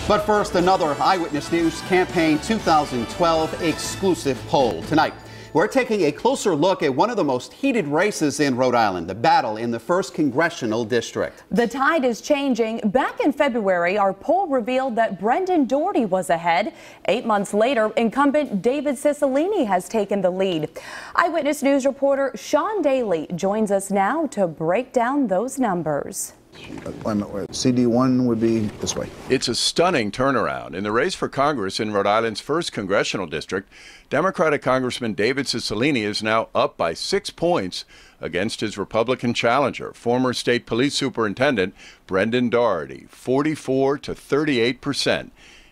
But first, another Eyewitness News Campaign 2012 exclusive poll. Tonight, we're taking a closer look at one of the most heated races in Rhode Island, the battle in the 1st Congressional District. The tide is changing. Back in February, our poll revealed that Brendan Doherty was ahead. 8 months later, incumbent David Cicilline has taken the lead. Eyewitness News reporter Sean Daly joins us now to break down those numbers. CD1 would be this way. It's a stunning turnaround. In the race for Congress in Rhode Island's 1st Congressional District, Democratic Congressman David Cicilline is now up by 6 points against his Republican challenger, former State Police Superintendent Brendan Doherty, 44 to 38%.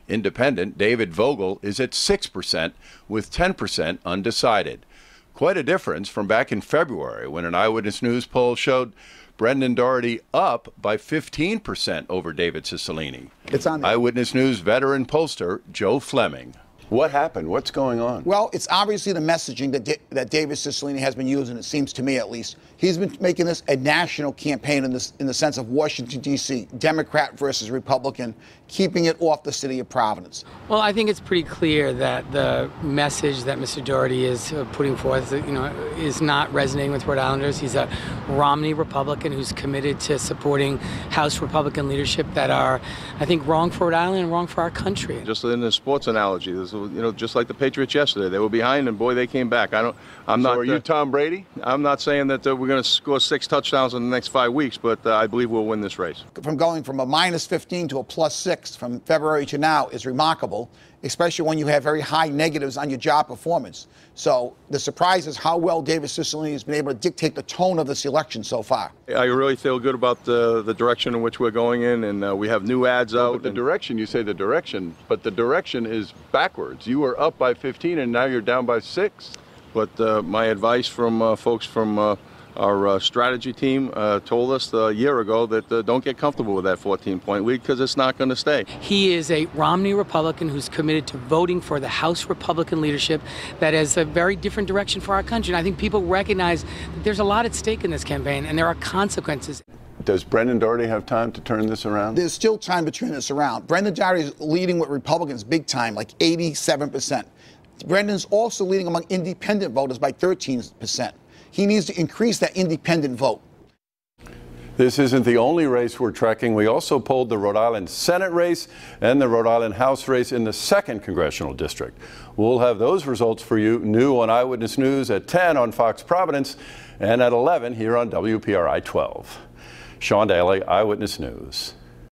Independent David Vogel is at 6%, with 10% undecided. Quite a difference from back in February, when an Eyewitness News poll showed Brendan Doherty up by 15% over David Cicilline. It's on there. Eyewitness News veteran pollster Joe Fleming. What happened? What's going on? Well, it's obviously the messaging that David Cicilline has been using, it seems to me at least. He's been making this a national campaign in the sense of Washington, D.C., Democrat versus Republican, keeping it off the city of Providence. Well, I think it's pretty clear that the message that Mr. Doherty is putting forth, is not resonating with Rhode Islanders. He's a Romney Republican who's committed to supporting House Republican leadership that are, I think, wrong for Rhode Island and wrong for our country. Just in the sports analogy, just like the Patriots yesterday, they were behind and boy, they came back. Are you Tom Brady? I'm not saying that we're going to score 6 touchdowns in the next 5 weeks, but I believe we'll win this race. From going from a -15 to a +6 from February to now is remarkable, especially when you have very high negatives on your job performance. So the surprise is how well David Cicilline has been able to dictate the tone of this election so far. I really feel good about the direction in which we're going in, and we have new ads out. But the direction, you say the direction, but the direction is backwards. You were up by 15 and now you're down by 6. But my advice from folks from our strategy team told us a year ago that don't get comfortable with that 14-point lead because it's not going to stay. He is a Romney Republican who's committed to voting for the House Republican leadership that has a very different direction for our country. And I think people recognize that there's a lot at stake in this campaign and there are consequences. Does Brendan Doherty have time to turn this around? There's still time to turn this around. Brendan Doherty is leading with Republicans big time, like 87%. Brendan's also leading among independent voters by 13%. He needs to increase that independent vote. This isn't the only race we're tracking. We also polled the Rhode Island Senate race and the Rhode Island House race in the 2nd Congressional District. We'll have those results for you new on Eyewitness News at 10 on Fox Providence and at 11 here on WPRI 12. Sean Daly, Eyewitness News.